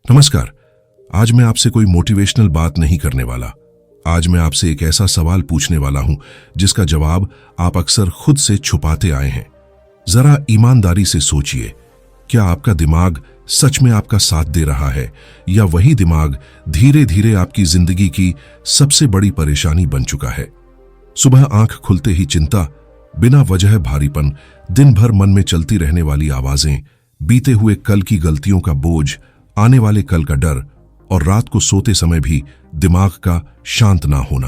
नमस्कार। आज मैं आपसे कोई मोटिवेशनल बात नहीं करने वाला। आज मैं आपसे एक ऐसा सवाल पूछने वाला हूं जिसका जवाब आप अक्सर खुद से छुपाते आए हैं। जरा ईमानदारी से सोचिए, क्या आपका दिमाग सच में आपका साथ दे रहा है या वही दिमाग धीरे धीरे आपकी जिंदगी की सबसे बड़ी परेशानी बन चुका है? सुबह आंख खुलते ही चिंता, बिना वजह भारीपन, दिन भर मन में चलती रहने वाली आवाजें, बीते हुए कल की गलतियों का बोझ, आने वाले कल का डर और रात को सोते समय भी दिमाग का शांत ना होना।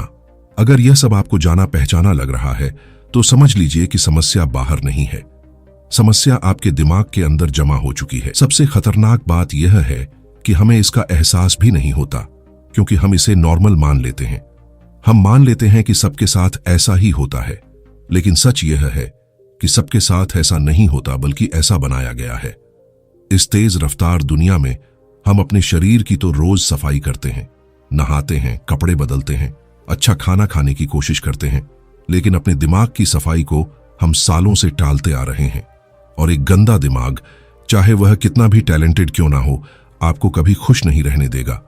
अगर यह सब आपको जाना पहचाना लग रहा है तो समझ लीजिए कि समस्या बाहर नहीं है, समस्या आपके दिमाग के अंदर जमा हो चुकी है। सबसे खतरनाक बात यह है कि हमें इसका एहसास भी नहीं होता, क्योंकि हम इसे नॉर्मल मान लेते हैं। हम मान लेते हैं कि सबके साथ ऐसा ही होता है, लेकिन सच यह है कि सबके साथ ऐसा नहीं होता, बल्कि ऐसा बनाया गया है। इस तेज रफ्तार दुनिया में हम अपने शरीर की तो रोज सफाई करते हैं, नहाते हैं, कपड़े बदलते हैं, अच्छा खाना खाने की कोशिश करते हैं, लेकिन अपने दिमाग की सफाई को हम सालों से टालते आ रहे हैं। और एक गंदा दिमाग, चाहे वह कितना भी टैलेंटेड क्यों ना हो, आपको कभी खुश नहीं रहने देगा।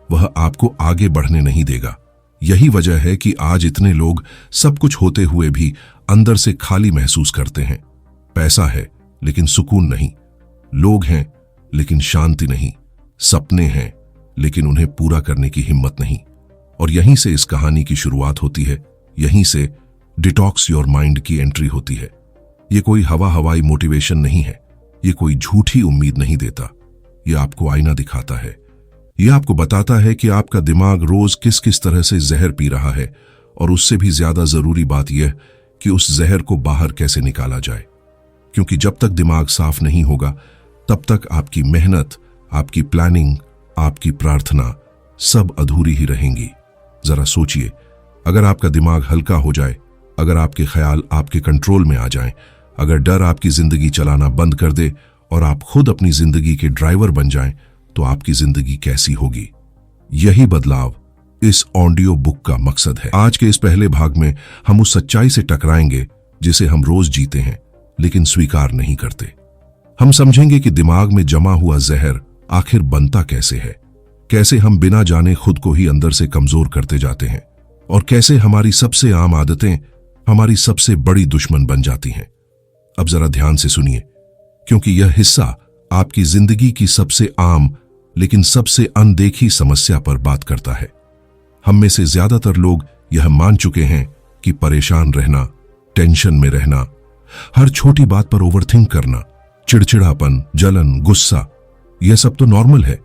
वह आपको आगे बढ़ने नहीं देगा। यही वजह है कि आज इतने लोग सब कुछ होते हुए भी अंदर से खाली महसूस करते हैं। पैसा है लेकिन सुकून नहीं, लोग हैं लेकिन शांति नहीं, सपने हैं लेकिन उन्हें पूरा करने की हिम्मत नहीं। और यहीं से इस कहानी की शुरुआत होती है, यहीं से डिटॉक्स योर माइंड की एंट्री होती है। ये कोई हवाई मोटिवेशन नहीं है, ये कोई झूठी उम्मीद नहीं देता। ये आपको आईना दिखाता है, ये आपको बताता है कि आपका दिमाग रोज किस किस तरह से जहर पी रहा है, और उससे भी ज्यादा जरूरी बात यह कि उस जहर को बाहर कैसे निकाला जाए। क्योंकि जब तक दिमाग साफ नहीं होगा तब तक आपकी मेहनत, आपकी प्लानिंग, आपकी प्रार्थना सब अधूरी ही रहेंगी। जरा सोचिए, अगर आपका दिमाग हल्का हो जाए, अगर आपके ख्याल आपके कंट्रोल में आ जाएं, अगर डर आपकी जिंदगी चलाना बंद कर दे और आप खुद अपनी जिंदगी के ड्राइवर बन जाएं, तो आपकी जिंदगी कैसी होगी? यही बदलाव इस ऑडियो बुक का मकसद है। आज के इस पहले भाग में हम उस सच्चाई से टकराएंगे जिसे हम रोज जीते हैं लेकिन स्वीकार नहीं करते। हम समझेंगे कि दिमाग में जमा हुआ जहर आखिर बनता कैसे है, कैसे हम बिना जाने खुद को ही अंदर से कमजोर करते जाते हैं, और कैसे हमारी सबसे आम आदतें हमारी सबसे बड़ी दुश्मन बन जाती हैं। अब जरा ध्यान से सुनिए, क्योंकि यह हिस्सा आपकी जिंदगी की सबसे आम लेकिन सबसे अनदेखी समस्या पर बात करता है। हम में से ज्यादातर लोग यह मान चुके हैं कि परेशान रहना, टेंशन में रहना, हर छोटी बात पर ओवरथिंक करना, चिड़चिड़ापन, जलन, गुस्सा, यह सब तो नॉर्मल है।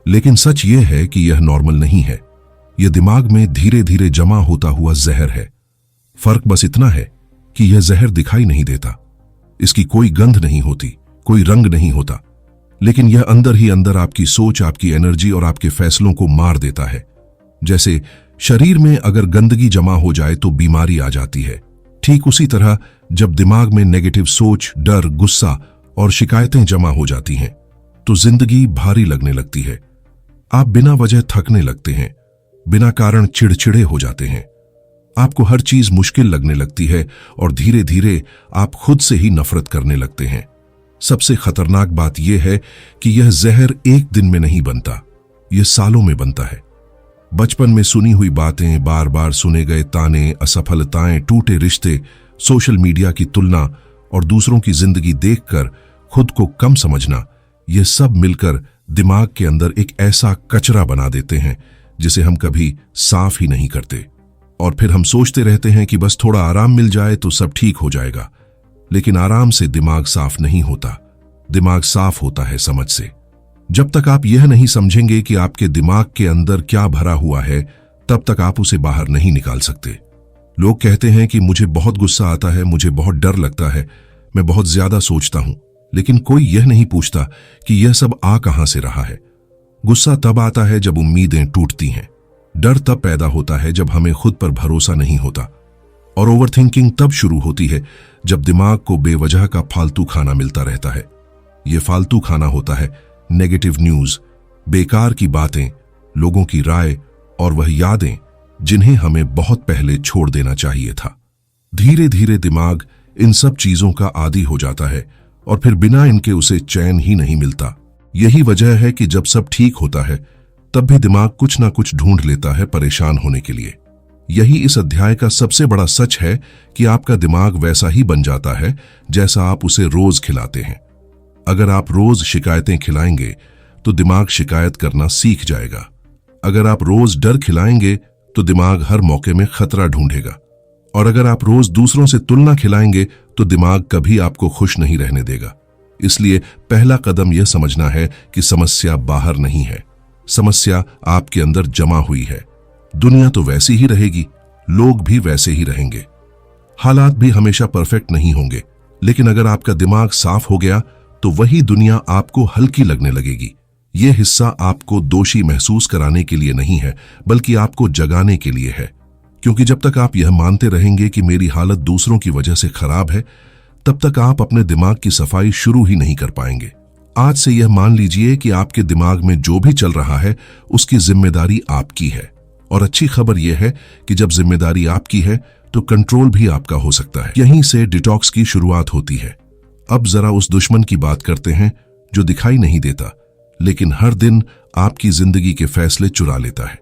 लेकिन सच यह है कि यह नॉर्मल नहीं है। यह दिमाग में धीरे धीरे जमा होता हुआ जहर है। फर्क बस इतना है कि यह जहर दिखाई नहीं देता, इसकी कोई गंध नहीं होती, कोई रंग नहीं होता, लेकिन यह अंदर ही अंदर आपकी सोच, आपकी एनर्जी और आपके फैसलों को मार देता है। जैसे शरीर में अगर गंदगी जमा हो जाए तो बीमारी आ जाती है, ठीक उसी तरह जब दिमाग में नेगेटिव सोच, डर, गुस्सा और शिकायतें जमा हो जाती हैं तो जिंदगी भारी लगने लगती है। आप बिना वजह थकने लगते हैं, बिना कारण चिड़चिड़े हो जाते हैं, आपको हर चीज मुश्किल लगने लगती है और धीरे धीरे आप खुद से ही नफरत करने लगते हैं। सबसे खतरनाक बात यह है कि यह जहर एक दिन में नहीं बनता, यह सालों में बनता है। बचपन में सुनी हुई बातें, बार बार सुने गए ताने, असफलताएं, टूटे रिश्ते, सोशल मीडिया की तुलना और दूसरों की जिंदगी देखकर खुद को कम समझना, यह सब मिलकर दिमाग के अंदर एक ऐसा कचरा बना देते हैं जिसे हम कभी साफ ही नहीं करते। और फिर हम सोचते रहते हैं कि बस थोड़ा आराम मिल जाए तो सब ठीक हो जाएगा। लेकिन आराम से दिमाग साफ नहीं होता, दिमाग साफ होता है समझ से। जब तक आप यह नहीं समझेंगे कि आपके दिमाग के अंदर क्या भरा हुआ है, तब तक आप उसे बाहर नहीं निकाल सकते। लोग कहते हैं कि मुझे बहुत गुस्सा आता है, मुझे बहुत डर लगता है, मैं बहुत ज्यादा सोचता हूं, लेकिन कोई यह नहीं पूछता कि यह सब आ कहां से रहा है। गुस्सा तब आता है जब उम्मीदें टूटती हैं, डर तब पैदा होता है जब हमें खुद पर भरोसा नहीं होता, और ओवरथिंकिंग तब शुरू होती है जब दिमाग को बेवजह का फालतू खाना मिलता रहता है। यह फालतू खाना होता है नेगेटिव न्यूज, बेकार की बातें, लोगों की राय और वह यादें जिन्हें हमें बहुत पहले छोड़ देना चाहिए था। धीरे धीरे दिमाग इन सब चीजों का आदी हो जाता है और फिर बिना इनके उसे चैन ही नहीं मिलता। यही वजह है कि जब सब ठीक होता है तब भी दिमाग कुछ ना कुछ ढूंढ लेता है परेशान होने के लिए। यही इस अध्याय का सबसे बड़ा सच है कि आपका दिमाग वैसा ही बन जाता है जैसा आप उसे रोज खिलाते हैं। अगर आप रोज शिकायतें खिलाएंगे तो दिमाग शिकायत करना सीख जाएगा। अगर आप रोज डर खिलाएंगे तो दिमाग हर मौके में खतरा ढूंढेगा। और अगर आप रोज दूसरों से तुलना खिलाएंगे तो दिमाग कभी आपको खुश नहीं रहने देगा। इसलिए पहला कदम यह समझना है कि समस्या बाहर नहीं है, समस्या आपके अंदर जमा हुई है। दुनिया तो वैसी ही रहेगी, लोग भी वैसे ही रहेंगे, हालात भी हमेशा परफेक्ट नहीं होंगे, लेकिन अगर आपका दिमाग साफ हो गया तो वही दुनिया आपको हल्की लगने लगेगी। यह हिस्सा आपको दोषी महसूस कराने के लिए नहीं है, बल्कि आपको जगाने के लिए है। क्योंकि जब तक आप यह मानते रहेंगे कि मेरी हालत दूसरों की वजह से खराब है, तब तक आप अपने दिमाग की सफाई शुरू ही नहीं कर पाएंगे। आज से यह मान लीजिए कि आपके दिमाग में जो भी चल रहा है उसकी जिम्मेदारी आपकी है। और अच्छी खबर यह है कि जब जिम्मेदारी आपकी है तो कंट्रोल भी आपका हो सकता है। यहीं से डिटॉक्स की शुरुआत होती है। अब जरा उस दुश्मन की बात करते हैं जो दिखाई नहीं देता, लेकिन हर दिन आपकी जिंदगी के फैसले चुरा लेता है।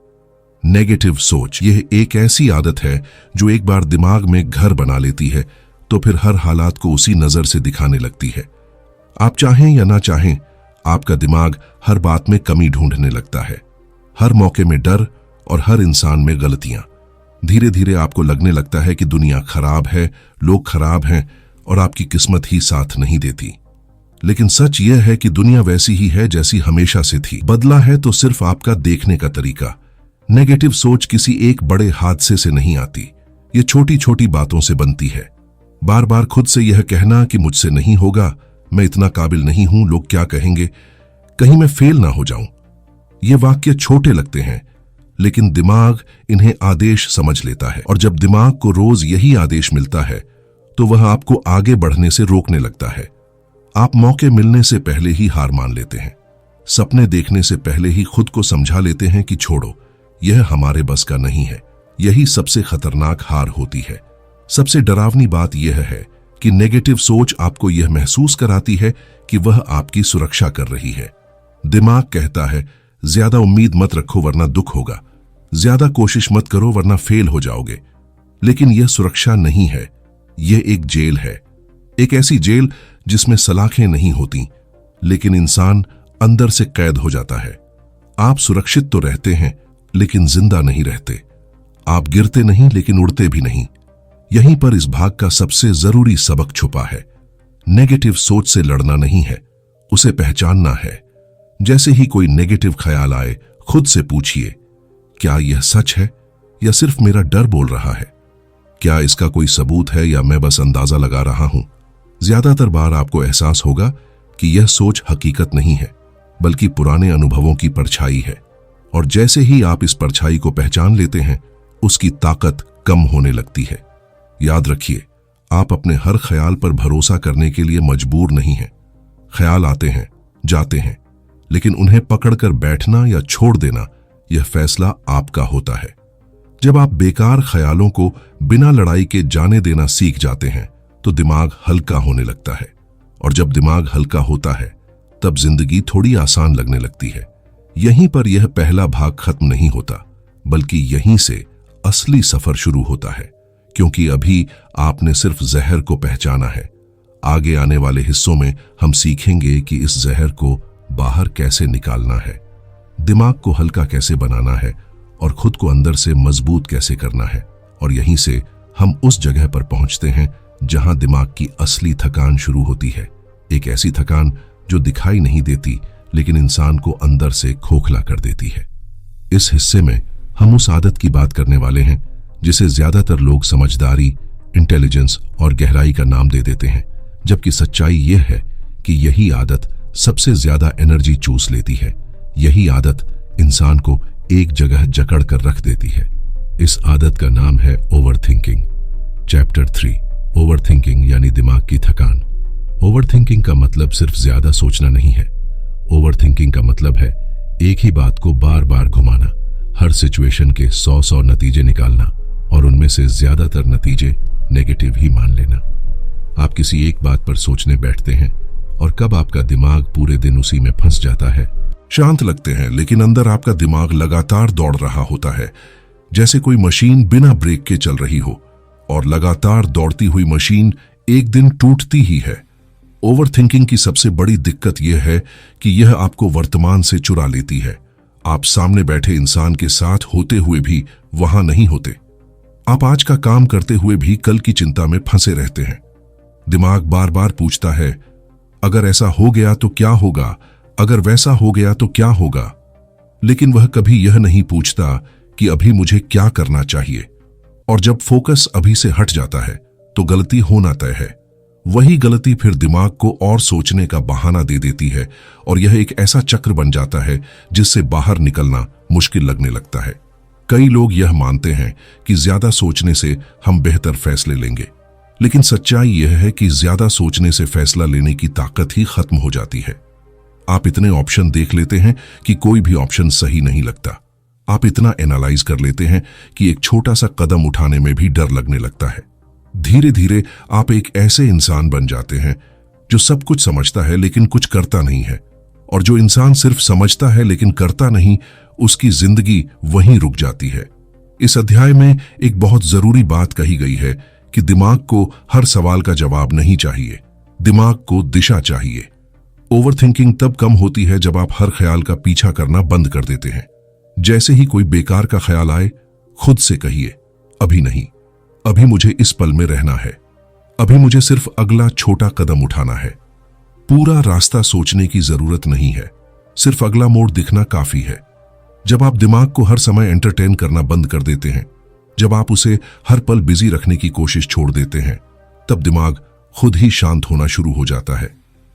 नेगेटिव सोच। यह एक ऐसी आदत है जो एक बार दिमाग में घर बना लेती है तो फिर हर हालात को उसी नजर से दिखाने लगती है। आप चाहें या ना चाहें, आपका दिमाग हर बात में कमी ढूंढने लगता है, हर मौके में डर और हर इंसान में गलतियां। धीरे धीरे आपको लगने लगता है कि दुनिया खराब है, लोग खराब हैं और आपकी किस्मत ही साथ नहीं देती। लेकिन सच यह है कि दुनिया वैसी ही है जैसी हमेशा से थी। बदला है तो सिर्फ आपका देखने का तरीका। नेगेटिव सोच किसी एक बड़े हादसे से नहीं आती, ये छोटी छोटी बातों से बनती है। बार बार खुद से यह कहना कि मुझसे नहीं होगा, मैं इतना काबिल नहीं हूं, लोग क्या कहेंगे, कहीं मैं फेल ना हो जाऊं। ये वाक्य छोटे लगते हैं, लेकिन दिमाग इन्हें आदेश समझ लेता है। और जब दिमाग को रोज यही आदेश मिलता है तो वह आपको आगे बढ़ने से रोकने लगता है। आप मौके मिलने से पहले ही हार मान लेते हैं, सपने देखने से पहले ही खुद को समझा लेते हैं कि छोड़ो, यह हमारे बस का नहीं है। यही सबसे खतरनाक हार होती है। सबसे डरावनी बात यह है कि नेगेटिव सोच आपको यह महसूस कराती है कि वह आपकी सुरक्षा कर रही है। दिमाग कहता है, ज्यादा उम्मीद मत रखो वरना दुख होगा, ज्यादा कोशिश मत करो वरना फेल हो जाओगे। लेकिन यह सुरक्षा नहीं है, यह एक जेल है। एक ऐसी जेल जिसमें सलाखें नहीं होती, लेकिन इंसान अंदर से कैद हो जाता है। आप सुरक्षित तो रहते हैं, लेकिन जिंदा नहीं रहते। आप गिरते नहीं, लेकिन उड़ते भी नहीं। यहीं पर इस भाग का सबसे जरूरी सबक छुपा है। नेगेटिव सोच से लड़ना नहीं है, उसे पहचानना है। जैसे ही कोई नेगेटिव ख्याल आए, खुद से पूछिए, क्या यह सच है या सिर्फ मेरा डर बोल रहा है? क्या इसका कोई सबूत है या मैं बस अंदाजा लगा रहा हूं? ज्यादातर बार आपको एहसास होगा कि यह सोच हकीकत नहीं है, बल्कि पुराने अनुभवों की परछाई है। और जैसे ही आप इस परछाई को पहचान लेते हैं, उसकी ताकत कम होने लगती है। याद रखिए, आप अपने हर ख्याल पर भरोसा करने के लिए मजबूर नहीं हैं। ख्याल आते हैं, जाते हैं, लेकिन उन्हें पकड़कर बैठना या छोड़ देना, यह फैसला आपका होता है। जब आप बेकार ख्यालों को बिना लड़ाई के जाने देना सीख जाते हैं, तो दिमाग हल्का होने लगता है। और जब दिमाग हल्का होता है, तब जिंदगी थोड़ी आसान लगने लगती है। यहीं पर यह पहला भाग खत्म नहीं होता, बल्कि यहीं से असली सफर शुरू होता है। क्योंकि अभी आपने सिर्फ जहर को पहचाना है। आगे आने वाले हिस्सों में हम सीखेंगे कि इस जहर को बाहर कैसे निकालना है, दिमाग को हल्का कैसे बनाना है और खुद को अंदर से मजबूत कैसे करना है। और यहीं से हम उस जगह पर पहुंचते हैं जहां दिमाग की असली थकान शुरू होती है। एक ऐसी थकान जो दिखाई नहीं देती, लेकिन इंसान को अंदर से खोखला कर देती है। इस हिस्से में हम उस आदत की बात करने वाले हैं जिसे ज्यादातर लोग समझदारी, इंटेलिजेंस और गहराई का नाम दे देते हैं, जबकि सच्चाई यह है कि यही आदत सबसे ज्यादा एनर्जी चूस लेती है। यही आदत इंसान को एक जगह जकड़ कर रख देती है। इस आदत का नाम है ओवरथिंकिंग। चैप्टर 3, ओवरथिंकिंग यानी दिमाग की थकान। ओवरथिंकिंग का मतलब सिर्फ ज्यादा सोचना नहीं है। ओवरथिंकिंग का मतलब है एक ही बात को बार बार घुमाना, हर सिचुएशन के 100 नतीजे निकालना और उनमें से ज्यादातर नतीजे नेगेटिव ही मान लेना। आप किसी एक बात पर सोचने बैठते हैं और कब आपका दिमाग पूरे दिन उसी में फंस जाता है। शांत लगते हैं, लेकिन अंदर आपका दिमाग लगातार दौड़ रहा होता है, जैसे कोई मशीन बिना ब्रेक के चल रही हो। और लगातार दौड़ती हुई मशीन एक दिन टूटती ही है। ओवरथिंकिंग की सबसे बड़ी दिक्कत यह है कि यह आपको वर्तमान से चुरा लेती है। आप सामने बैठे इंसान के साथ होते हुए भी वहां नहीं होते। आप आज का काम करते हुए भी कल की चिंता में फंसे रहते हैं। दिमाग बार बार पूछता है, अगर ऐसा हो गया तो क्या होगा, अगर वैसा हो गया तो क्या होगा। लेकिन वह कभी यह नहीं पूछता कि अभी मुझे क्या करना चाहिए। और जब फोकस अभी से हट जाता है तो गलती होना तय है। वही गलती फिर दिमाग को और सोचने का बहाना दे देती है, और यह एक ऐसा चक्र बन जाता है जिससे बाहर निकलना मुश्किल लगने लगता है। कई लोग यह मानते हैं कि ज्यादा सोचने से हम बेहतर फैसले लेंगे, लेकिन सच्चाई यह है कि ज्यादा सोचने से फैसला लेने की ताकत ही खत्म हो जाती है। आप इतने ऑप्शन देख लेते हैं कि कोई भी ऑप्शन सही नहीं लगता। आप इतना एनालाइज कर लेते हैं कि एक छोटा सा कदम उठाने में भी डर लगने लगता है। धीरे धीरे आप एक ऐसे इंसान बन जाते हैं जो सब कुछ समझता है लेकिन कुछ करता नहीं है। और जो इंसान सिर्फ समझता है लेकिन करता नहीं, उसकी जिंदगी वहीं रुक जाती है। इस अध्याय में एक बहुत जरूरी बात कही गई है कि दिमाग को हर सवाल का जवाब नहीं चाहिए, दिमाग को दिशा चाहिए। ओवरथिंकिंग तब कम होती है जब आप हर ख्याल का पीछा करना बंद कर देते हैं। जैसे ही कोई बेकार का ख्याल आए, खुद से कहिए, अभी नहीं, अभी मुझे इस पल में रहना है, अभी मुझे सिर्फ अगला छोटा कदम उठाना है। पूरा रास्ता सोचने की जरूरत नहीं है, सिर्फ अगला मोड़ दिखना काफी है। जब आप दिमाग को हर समय एंटरटेन करना बंद कर देते हैं, जब आप उसे हर पल बिजी रखने की कोशिश छोड़ देते हैं, तब दिमाग खुद ही शांत होना शुरू हो जाता है।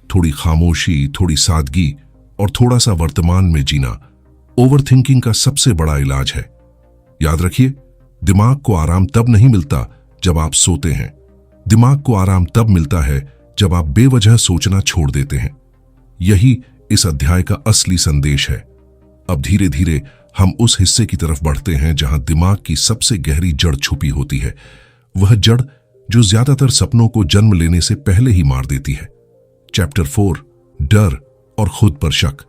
थोड़ी खामोशी, थोड़ी सादगी और थोड़ा सा वर्तमान में जीना ओवरथिंकिंग का सबसे बड़ा इलाज है। याद रखिए, दिमाग को आराम तब नहीं मिलता जब आप सोते हैं। दिमाग को आराम तब मिलता है जब आप बेवजह सोचना छोड़ देते हैं। यही इस अध्याय का असली संदेश है। अब धीरे धीरे हम उस हिस्से की तरफ बढ़ते हैं जहां दिमाग की सबसे गहरी जड़ छुपी होती है। वह जड़ जो ज्यादातर सपनों को जन्म लेने से पहले ही मार देती है। चैप्टर 4, डर और खुद पर शक।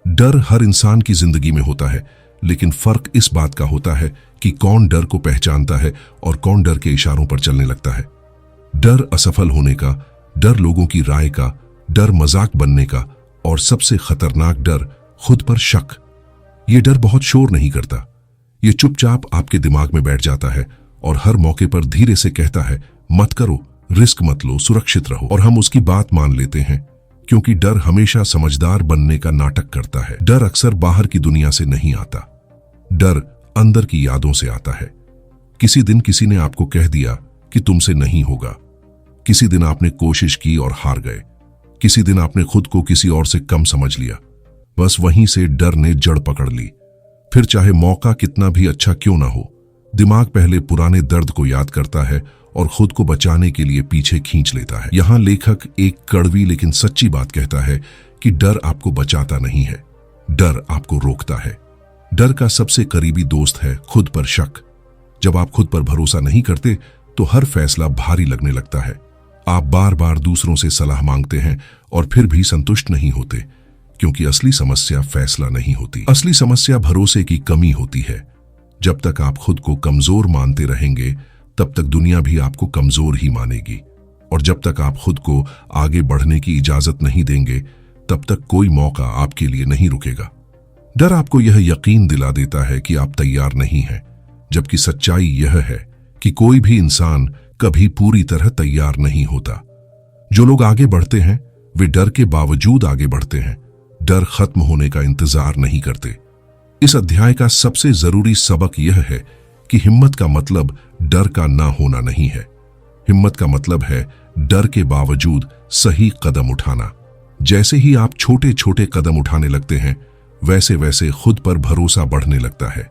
डर हर इंसान की जिंदगी में होता है, लेकिन फर्क इस बात का होता है कि कौन डर को पहचानता है और कौन डर के इशारों पर चलने लगता है। डर असफल होने का, डर लोगों की राय का, डर मजाक बनने का, और सबसे खतरनाक डर खुद पर शक। यह डर बहुत शोर नहीं करता, यह चुपचाप आपके दिमाग में बैठ जाता है और हर मौके पर धीरे से कहता है, मत करो, रिस्क मत लो, सुरक्षित रहो। और हम उसकी बात मान लेते हैं, क्योंकि डर हमेशा समझदार बनने का नाटक करता है। डर अक्सर बाहर की दुनिया से नहीं आता, डर अंदर की यादों से आता है। किसी दिन किसी ने आपको कह दिया कि तुमसे नहीं होगा। किसी दिन आपने कोशिश की और हार गए। किसी दिन आपने खुद को किसी और से कम समझ लिया। बस वहीं से डर ने जड़ पकड़ ली। फिर चाहे मौका कितना भी अच्छा क्यों ना हो, दिमाग पहले पुराने दर्द को याद करता है और खुद को बचाने के लिए पीछे खींच लेता है। यहां लेखक एक कड़वी लेकिन सच्ची बात कहता है कि डर आपको बचाता नहीं है, डर आपको रोकता है। डर का सबसे करीबी दोस्त है खुद पर शक। जब आप खुद पर भरोसा नहीं करते तो हर फैसला भारी लगने लगता है। आप बार बार दूसरों से सलाह मांगते हैं और फिर भी संतुष्ट नहीं होते, क्योंकि असली समस्या फैसला नहीं होती, असली समस्या भरोसे की कमी होती है। जब तक आप खुद को कमजोर मानते रहेंगे, तब तक दुनिया भी आपको कमजोर ही मानेगी। और जब तक आप खुद को आगे बढ़ने की इजाजत नहीं देंगे, तब तक कोई मौका आपके लिए नहीं रुकेगा। डर आपको यह यकीन दिला देता है कि आप तैयार नहीं हैं, जबकि सच्चाई यह है कि कोई भी इंसान कभी पूरी तरह तैयार नहीं होता। जो लोग आगे बढ़ते हैं वे डर के बावजूद आगे बढ़ते हैं, डर खत्म होने का इंतजार नहीं करते। इस अध्याय का सबसे जरूरी सबक यह है कि हिम्मत का मतलब डर का ना होना नहीं है। हिम्मत का मतलब है डर के बावजूद सही कदम उठाना। जैसे ही आप छोटे छोटे कदम उठाने लगते हैं, वैसे वैसे खुद पर भरोसा बढ़ने लगता है,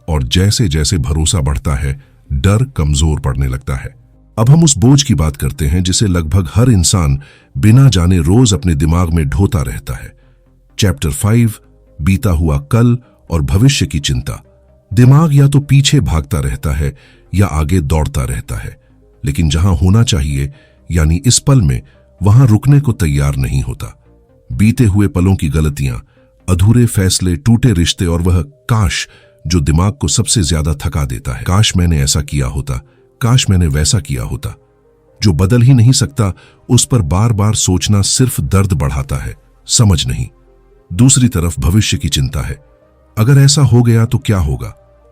और जैसे जैसे भरोसा बढ़ता है, डर कमजोर पड़ने लगता है। अब हम उस बोझ की बात करते हैं जिसे लगभग हर इंसान बिना जाने रोज अपने दिमाग में ढोता रहता है। चैप्टर 5, बीता हुआ कल और भविष्य की चिंता। दिमाग या तो पीछे भागता रहता है या आगे दौड़ता रहता है, लेकिन जहां होना चाहिए यानी इस पल में, वहां रुकने को तैयार नहीं होता। बीते हुए पलों की गलतियां, अधूरे फैसले, टूटे रिश्ते और वह काश जो दिमाग को सबसे ज्यादा थका देता है। काश मैंने ऐसा किया होता, काश मैंने वैसा किया होता। जो बदल ही नहीं सकता उस पर बार बार सोचना सिर्फ दर्द बढ़ाता है, समझ नहीं। दूसरी तरफ भविष्य की चिंता है। अगर ऐसा हो गया तो क्या होगा,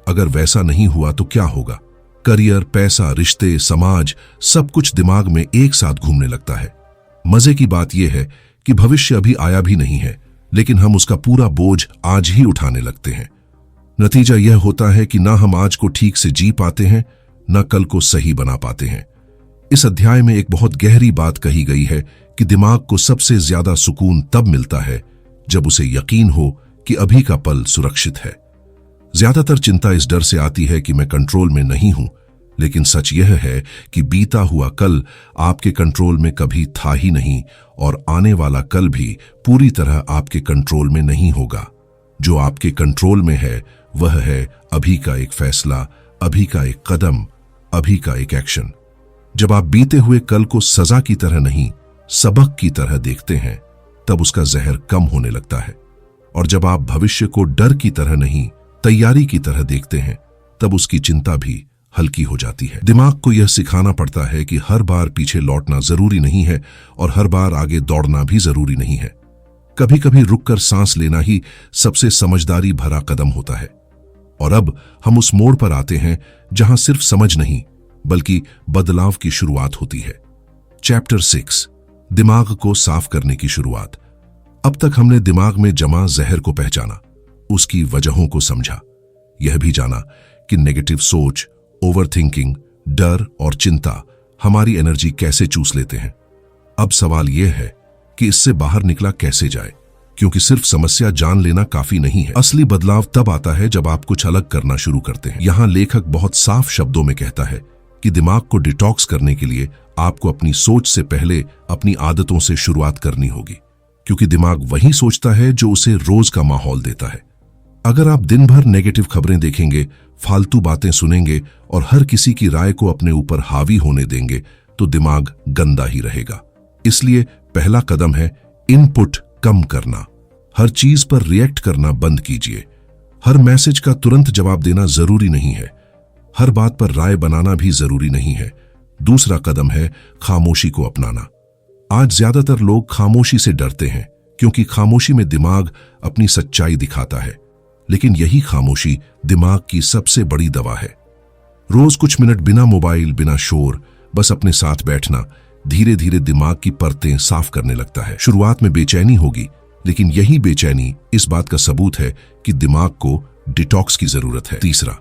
अगर वैसा नहीं हुआ तो क्या होगा। करियर, पैसा, रिश्ते, समाज, सब कुछ दिमाग में एक साथ घूमने लगता है। मजे की बात यह है कि भविष्य अभी आया भी नहीं है, लेकिन हम उसका पूरा बोझ आज ही उठाने लगते हैं। नतीजा यह होता है कि ना हम आज को ठीक से जी पाते हैं, ना कल को सही बना पाते हैं। इस अध्याय में एक बहुत गहरी बात कही गई है कि दिमाग को सबसे ज्यादा सुकून तब मिलता है जब उसे यकीन हो कि अभी का पल सुरक्षित है। ज्यादातर चिंता इस डर से आती है कि मैं कंट्रोल में नहीं हूं, लेकिन सच यह है कि बीता हुआ कल आपके कंट्रोल में कभी था ही नहीं और आने वाला कल भी पूरी तरह आपके कंट्रोल में नहीं होगा। जो आपके कंट्रोल में है वह है अभी का एक फैसला, अभी का एक कदम, अभी का एक एक्शन। जब आप बीते हुए कल को सजा की तरह नहीं, सबक की तरह देखते हैं, तब उसका जहर कम होने लगता है। और जब आप भविष्य को डर की तरह नहीं, तैयारी की तरह देखते हैं, तब उसकी चिंता भी हल्की हो जाती है। दिमाग को यह सिखाना पड़ता है कि हर बार पीछे लौटना जरूरी नहीं है और हर बार आगे दौड़ना भी जरूरी नहीं है। कभी कभी रुककर सांस लेना ही सबसे समझदारी भरा कदम होता है। और अब हम उस मोड़ पर आते हैं जहां सिर्फ समझ नहीं बल्कि बदलाव की शुरुआत होती है। चैप्टर 6, दिमाग को साफ करने की शुरुआत। अब तक हमने दिमाग में जमा जहर को पहचाना, उसकी वजहों को समझा, यह भी जाना कि नेगेटिव सोच, ओवरथिंकिंग, डर और चिंता हमारी एनर्जी कैसे चूस लेते हैं। अब सवाल यह है कि इससे बाहर निकला कैसे जाए, क्योंकि सिर्फ समस्या जान लेना काफी नहीं है। असली बदलाव तब आता है जब आप कुछ अलग करना शुरू करते हैं। यहां लेखक बहुत साफ शब्दों में कहता है कि दिमाग को डिटॉक्स करने के लिए आपको अपनी सोच से पहले अपनी आदतों से शुरुआत करनी होगी, क्योंकि दिमाग वही सोचता है जो उसे रोज का माहौल देता है। अगर आप दिन भर नेगेटिव खबरें देखेंगे, फालतू बातें सुनेंगे और हर किसी की राय को अपने ऊपर हावी होने देंगे तो दिमाग गंदा ही रहेगा। इसलिए पहला कदम है इनपुट कम करना। हर चीज पर रिएक्ट करना बंद कीजिए। हर मैसेज का तुरंत जवाब देना जरूरी नहीं है। हर बात पर राय बनाना भी जरूरी नहीं है। दूसरा कदम है खामोशी को अपनाना। आज ज्यादातर लोग खामोशी से डरते हैं क्योंकि खामोशी में दिमाग अपनी सच्चाई दिखाता है, लेकिन यही खामोशी दिमाग की सबसे बड़ी दवा है। रोज कुछ मिनट बिना मोबाइल, बिना शोर, बस अपने साथ बैठना धीरे धीरे दिमाग की परतें साफ करने लगता है। शुरुआत में बेचैनी होगी, लेकिन यही बेचैनी इस बात का सबूत है कि दिमाग को डिटॉक्स की जरूरत है। तीसरा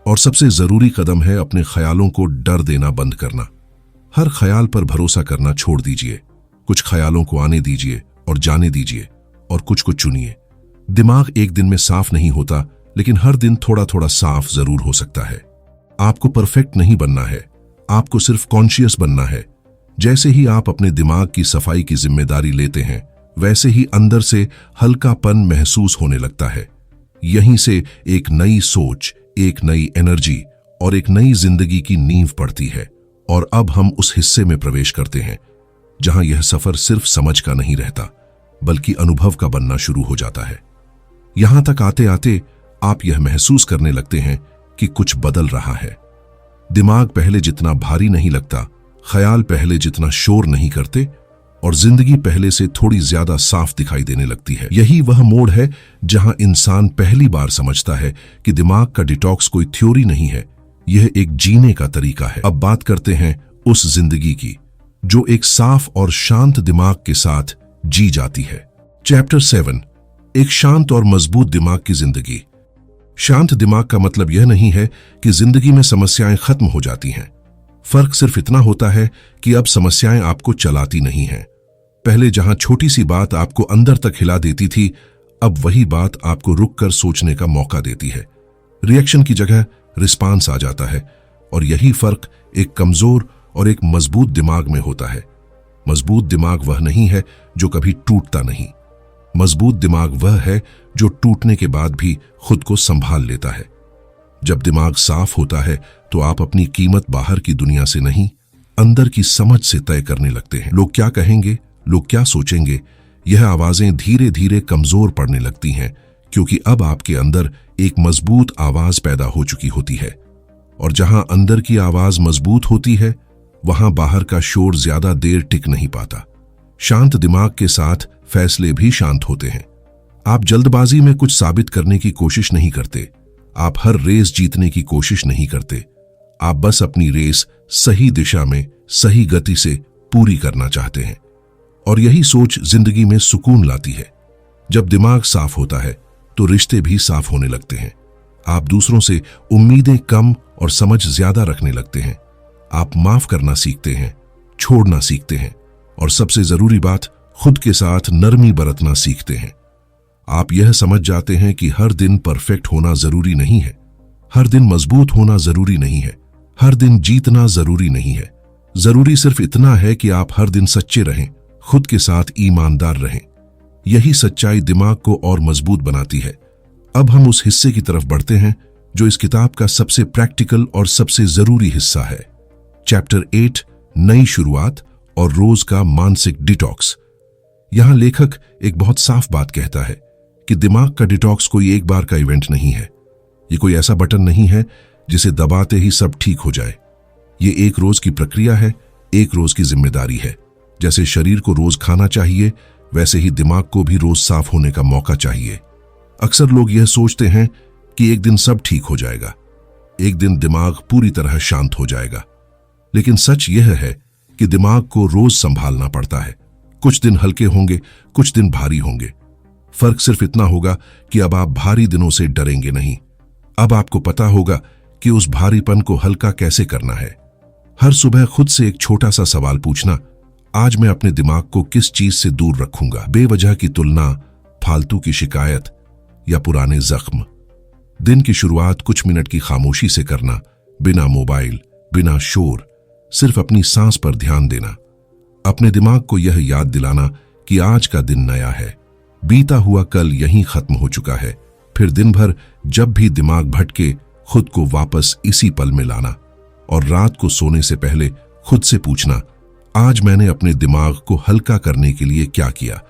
और सबसे जरूरी कदम है अपने ख्यालों को डर देना बंद करना। हर ख्याल पर भरोसा करना छोड़ दीजिए। कुछ ख्यालों को आने दीजिए और जाने दीजिए और कुछ को चुनिए। दिमाग एक दिन में साफ नहीं होता, लेकिन हर दिन थोड़ा थोड़ा साफ जरूर हो सकता है। आपको परफेक्ट नहीं बनना है, आपको सिर्फ कॉन्शियस बनना है। जैसे ही आप अपने दिमाग की सफाई की जिम्मेदारी लेते हैं, वैसे ही अंदर से हल्कापन महसूस होने लगता है। यहीं से एक नई सोच, एक नई एनर्जी और एक नई जिंदगी की नींव पड़ती है। और अब हम उस हिस्से में प्रवेश करते हैं जहां यह सफर सिर्फ समझ का नहीं रहता, बल्कि अनुभव का बनना शुरू हो जाता है। यहां तक आते आते आप यह महसूस करने लगते हैं कि कुछ बदल रहा है। दिमाग पहले जितना भारी नहीं लगता, ख्याल पहले जितना शोर नहीं करते और जिंदगी पहले से थोड़ी ज्यादा साफ दिखाई देने लगती है। यही वह मोड़ है जहां इंसान पहली बार समझता है कि दिमाग का डिटॉक्स कोई थ्योरी नहीं है, यह एक जीने का तरीका है। अब बात करते हैं उस जिंदगी की जो एक साफ और शांत दिमाग के साथ जी जाती है। चैप्टर 7, एक शांत और मजबूत दिमाग की जिंदगी। शांत दिमाग का मतलब यह नहीं है कि जिंदगी में समस्याएं खत्म हो जाती हैं। फर्क सिर्फ इतना होता है कि अब समस्याएं आपको चलाती नहीं हैं। पहले जहां छोटी सी बात आपको अंदर तक हिला देती थी, अब वही बात आपको रुककर सोचने का मौका देती है। रिएक्शन की जगह रिस्पांस आ जाता है और यही फर्क एक कमजोर और एक मजबूत दिमाग में होता है। मजबूत दिमाग वह नहीं है जो कभी टूटता नहीं। मजबूत दिमाग वह है जो टूटने के बाद भी खुद को संभाल लेता है। जब दिमाग साफ होता है तो आप अपनी कीमत बाहर की दुनिया से नहीं, अंदर की समझ से तय करने लगते हैं। लोग क्या कहेंगे, लोग क्या सोचेंगे, यह आवाजें धीरे धीरे कमजोर पड़ने लगती हैं, क्योंकि अब आपके अंदर एक मजबूत आवाज पैदा हो चुकी होती है। और जहां अंदर की आवाज मजबूत होती है, वहां बाहर का शोर ज्यादा देर टिक नहीं पाता। शांत दिमाग के साथ फैसले भी शांत होते हैं। आप जल्दबाजी में कुछ साबित करने की कोशिश नहीं करते। आप हर रेस जीतने की कोशिश नहीं करते। आप बस अपनी रेस सही दिशा में, सही गति से पूरी करना चाहते हैं। और यही सोच जिंदगी में सुकून लाती है। जब दिमाग साफ होता है तो रिश्ते भी साफ होने लगते हैं। आप दूसरों से उम्मीदें कम और समझ ज्यादा रखने लगते हैं। आप माफ करना सीखते हैं, छोड़ना सीखते हैं, और सबसे जरूरी बात, खुद के साथ नरमी बरतना सीखते हैं। आप यह समझ जाते हैं कि हर दिन परफेक्ट होना जरूरी नहीं है, हर दिन मजबूत होना जरूरी नहीं है, हर दिन जीतना जरूरी नहीं है। जरूरी सिर्फ इतना है कि आप हर दिन सच्चे रहें, खुद के साथ ईमानदार रहें। यही सच्चाई दिमाग को और मजबूत बनाती है। अब हम उस हिस्से की तरफ बढ़ते हैं जो इस किताब का सबसे प्रैक्टिकल और सबसे जरूरी हिस्सा है। चैप्टर 8, नई शुरुआत और रोज का मानसिक डिटॉक्स। यहां लेखक एक बहुत साफ बात कहता है कि दिमाग का डिटॉक्स कोई एक बार का इवेंट नहीं है। ये कोई ऐसा बटन नहीं है जिसे दबाते ही सब ठीक हो जाए। ये एक रोज की प्रक्रिया है, एक रोज की जिम्मेदारी है। जैसे शरीर को रोज खाना चाहिए, वैसे ही दिमाग को भी रोज साफ होने का मौका चाहिए। अक्सर लोग यह सोचते हैं कि एक दिन सब ठीक हो जाएगा, एक दिन दिमाग पूरी तरह शांत हो जाएगा। लेकिन सच यह है कि दिमाग को रोज संभालना पड़ता है। कुछ दिन हल्के होंगे, कुछ दिन भारी होंगे। फर्क सिर्फ इतना होगा कि अब आप भारी दिनों से डरेंगे नहीं। अब आपको पता होगा कि उस भारीपन को हल्का कैसे करना है। हर सुबह खुद से एक छोटा सा सवाल पूछना, आज मैं अपने दिमाग को किस चीज से दूर रखूंगा? बेवजह की तुलना, फालतू की शिकायत या पुराने जख्म। दिन की शुरुआत कुछ मिनट की खामोशी से करना, बिना मोबाइल, बिना शोर, सिर्फ अपनी सांस पर ध्यान देना। अपने दिमाग को यह याद दिलाना कि आज का दिन नया है, बीता हुआ कल यहीं खत्म हो चुका है। फिर दिन भर जब भी दिमाग भटके, खुद को वापस इसी पल में लाना। और रात को सोने से पहले खुद से पूछना, आज मैंने अपने दिमाग को हल्का करने के लिए क्या किया?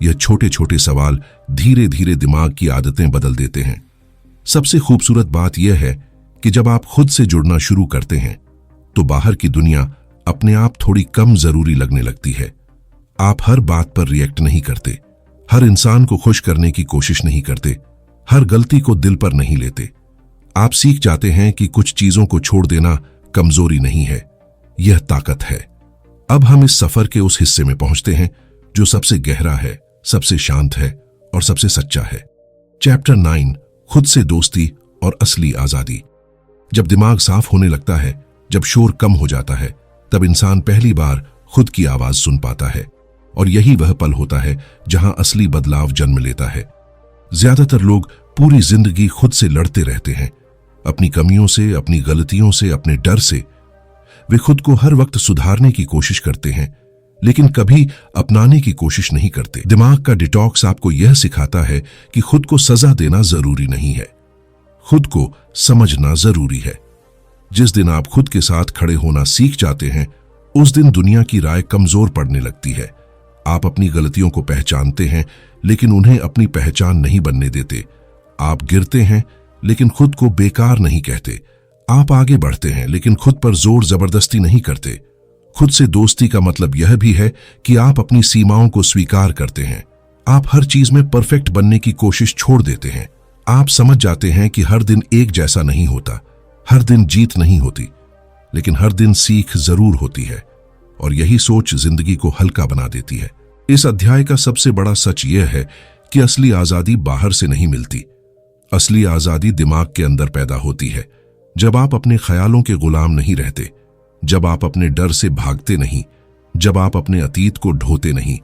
यह छोटे छोटे सवाल धीरे धीरे दिमाग की आदतें बदल देते हैं। सबसे खूबसूरत बात यह है कि जब आप खुद से जुड़ना शुरू करते हैं तो बाहर की दुनिया अपने आप थोड़ी कम जरूरी लगने लगती है। आप हर बात पर रिएक्ट नहीं करते, हर इंसान को खुश करने की कोशिश नहीं करते, हर गलती को दिल पर नहीं लेते। आप सीख जाते हैं कि कुछ चीजों को छोड़ देना कमजोरी नहीं है, यह ताकत है। अब हम इस सफर के उस हिस्से में पहुंचते हैं जो सबसे गहरा है, सबसे शांत है और सबसे सच्चा है। चैप्टर 9, खुद से दोस्ती और असली आजादी। जब दिमाग साफ होने लगता है, जब शोर कम हो जाता है, तब इंसान पहली बार खुद की आवाज सुन पाता है। और यही वह पल होता है जहां असली बदलाव जन्म लेता है। ज्यादातर लोग पूरी जिंदगी खुद से लड़ते रहते हैं, अपनी कमियों से, अपनी गलतियों से, अपने डर से। वे खुद को हर वक्त सुधारने की कोशिश करते हैं, लेकिन कभी अपनाने की कोशिश नहीं करते। दिमाग का डिटॉक्स आपको यह सिखाता है कि खुद को सजा देना जरूरी नहीं है, खुद को समझना जरूरी है। जिस दिन आप खुद के साथ खड़े होना सीख जाते हैं, उस दिन दुनिया की राय कमजोर पड़ने लगती है। आप अपनी गलतियों को पहचानते हैं, लेकिन उन्हें अपनी पहचान नहीं बनने देते। आप गिरते हैं, लेकिन खुद को बेकार नहीं कहते। आप आगे बढ़ते हैं, लेकिन खुद पर जोर जबरदस्ती नहीं करते। खुद से दोस्ती का मतलब यह भी है कि आप अपनी सीमाओं को स्वीकार करते हैं। आप हर चीज में परफेक्ट बनने की कोशिश छोड़ देते हैं। आप समझ जाते हैं कि हर दिन एक जैसा नहीं होता, हर दिन जीत नहीं होती, लेकिन हर दिन सीख जरूर होती है। और यही सोच जिंदगी को हल्का बना देती है। इस अध्याय का सबसे बड़ा सच यह है कि असली आजादी बाहर से नहीं मिलती। असली आजादी दिमाग के अंदर पैदा होती है। जब आप अपने ख्यालों के गुलाम नहीं रहते, जब आप अपने डर से भागते नहीं, जब आप अपने अतीत को ढोते नहीं,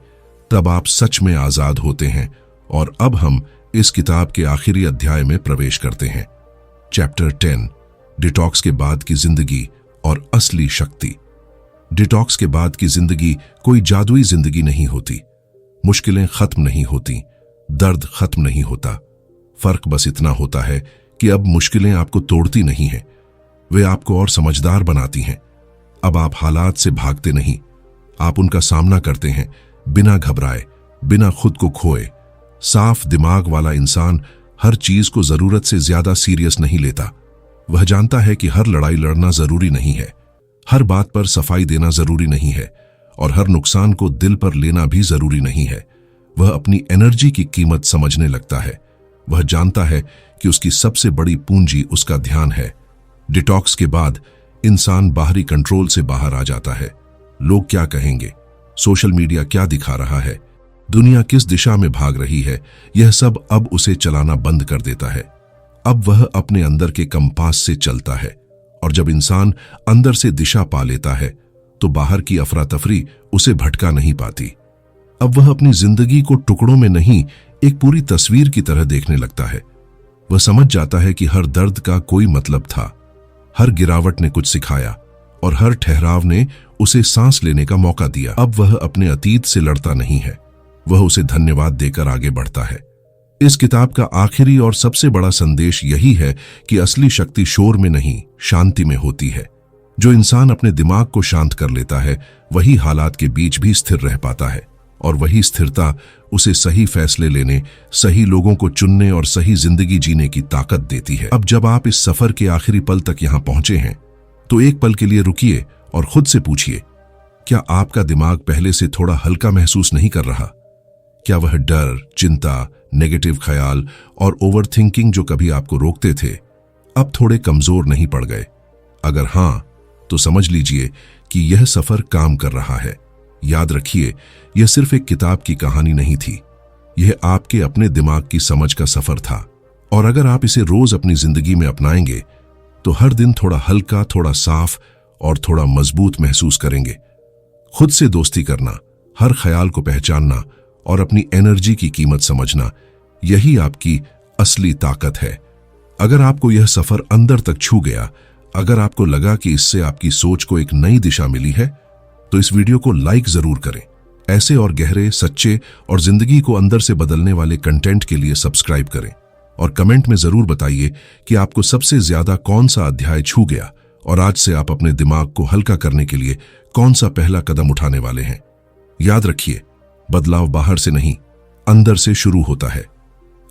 तब आप सच में आजाद होते हैं। और अब हम इस किताब के आखिरी अध्याय में प्रवेश करते हैं। चैप्टर 10, डिटॉक्स के बाद की जिंदगी और असली शक्ति। डिटॉक्स के बाद की जिंदगी कोई जादुई जिंदगी नहीं होती। मुश्किलें खत्म नहीं होती, दर्द खत्म नहीं होता। फर्क बस इतना होता है कि अब मुश्किलें आपको तोड़ती नहीं हैं, वे आपको और समझदार बनाती हैं। अब आप हालात से भागते नहीं, आप उनका सामना करते हैं, बिना घबराए, बिना खुद को खोए। साफ दिमाग वाला इंसान हर चीज को जरूरत से ज्यादा सीरियस नहीं लेता। वह जानता है कि हर लड़ाई लड़ना जरूरी नहीं है, हर बात पर सफाई देना जरूरी नहीं है और हर नुकसान को दिल पर लेना भी जरूरी नहीं है। वह अपनी एनर्जी की कीमत समझने लगता है। वह जानता है कि उसकी सबसे बड़ी पूंजी उसका ध्यान है। डिटॉक्स के बाद इंसान बाहरी कंट्रोल से बाहर आ जाता है। लोग क्या कहेंगे, सोशल मीडिया क्या दिखा रहा है, दुनिया किस दिशा में भाग रही है, यह सब अब उसे चलाना बंद कर देता है। अब वह अपने अंदर के कंपास से चलता है और जब इंसान अंदर से दिशा पा लेता है तो बाहर की अफरा तफरी उसे भटका नहीं पाती। अब वह अपनी जिंदगी को टुकड़ों में नहीं, एक पूरी तस्वीर की तरह देखने लगता है। वह समझ जाता है कि हर दर्द का कोई मतलब था, हर गिरावट ने कुछ सिखाया और हर ठहराव ने उसे सांस लेने का मौका दिया। अब वह अपने अतीत से लड़ता नहीं है, वह उसे धन्यवाद देकर आगे बढ़ता है। इस किताब का आखिरी और सबसे बड़ा संदेश यही है कि असली शक्ति शोर में नहीं, शांति में होती है। जो इंसान अपने दिमाग को शांत कर लेता है वही हालात के बीच भी स्थिर रह पाता है और वही स्थिरता उसे सही फैसले लेने, सही लोगों को चुनने और सही जिंदगी जीने की ताकत देती है। अब जब आप इस सफर के आखिरी पल तक यहां पहुंचे हैं तो एक पल के लिए रुकिए और खुद से पूछिए, क्या आपका दिमाग पहले से थोड़ा हल्का महसूस नहीं कर रहा? क्या वह डर, चिंता, नेगेटिव ख्याल और ओवरथिंकिंग जो कभी आपको रोकते थे अब थोड़े कमजोर नहीं पड़ गए? अगर हां, तो समझ लीजिए कि यह सफर काम कर रहा है। याद रखिए, यह सिर्फ एक किताब की कहानी नहीं थी, यह आपके अपने दिमाग की समझ का सफर था। और अगर आप इसे रोज अपनी जिंदगी में अपनाएंगे तो हर दिन थोड़ा हल्का, थोड़ा साफ और थोड़ा मजबूत महसूस करेंगे। खुद से दोस्ती करना, हर ख्याल को पहचानना और अपनी एनर्जी की कीमत समझना, यही आपकी असली ताकत है। अगर आपको यह सफर अंदर तक छू गया, अगर आपको लगा कि इससे आपकी सोच को एक नई दिशा मिली है, तो इस वीडियो को लाइक जरूर करें। ऐसे और गहरे, सच्चे और जिंदगी को अंदर से बदलने वाले कंटेंट के लिए सब्सक्राइब करें और कमेंट में जरूर बताइए कि आपको सबसे ज्यादा कौन सा अध्याय छू गया और आज से आप अपने दिमाग को हल्का करने के लिए कौन सा पहला कदम उठाने वाले हैं। याद रखिए, बदलाव बाहर से नहीं, अंदर से शुरू होता है।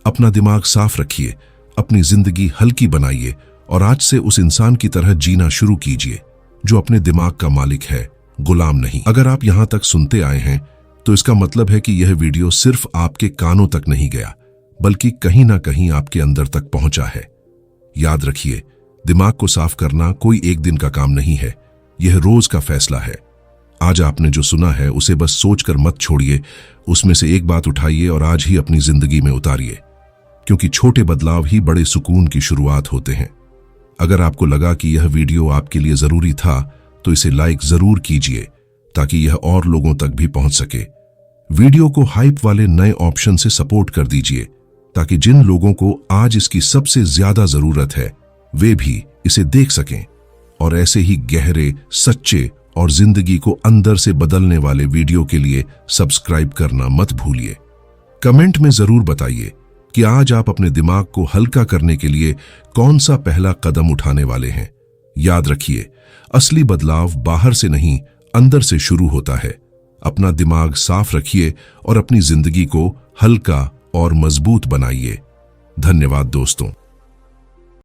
अपना दिमाग साफ रखिए, अपनी जिंदगी हल्की बनाइए और आज से उस इंसान की तरह जीना शुरू कीजिए जो अपने दिमाग का मालिक है, गुलाम नहीं। अगर आप यहां तक सुनते आए हैं तो इसका मतलब है कि यह वीडियो सिर्फ आपके कानों तक नहीं गया, बल्कि कहीं ना कहीं आपके अंदर तक पहुंचा है। याद रखिए, दिमाग को साफ करना कोई एक दिन का काम नहीं है, यह रोज का फैसला है। आज आपने जो सुना है उसे बस सोचकर मत छोड़िए, उसमें से एक बात उठाइए और आज ही अपनी जिंदगी में उतारिए, क्योंकि छोटे बदलाव ही बड़े सुकून की शुरुआत होते हैं। अगर आपको लगा कि यह वीडियो आपके लिए जरूरी था तो इसे लाइक जरूर कीजिए ताकि यह और लोगों तक भी पहुंच सके। वीडियो को हाइप वाले नए ऑप्शन से सपोर्ट कर दीजिए ताकि जिन लोगों को आज इसकी सबसे ज्यादा जरूरत है वे भी इसे देख सकें। और ऐसे ही गहरे, सच्चे और जिंदगी को अंदर से बदलने वाले वीडियो के लिए सब्सक्राइब करना मत भूलिए। कमेंट में जरूर बताइए कि आज आप अपने दिमाग को हल्का करने के लिए कौन सा पहला कदम उठाने वाले हैं। याद रखिए, असली बदलाव बाहर से नहीं, अंदर से शुरू होता है। अपना दिमाग साफ रखिए और अपनी जिंदगी को हल्का और मजबूत बनाइए। धन्यवाद दोस्तों।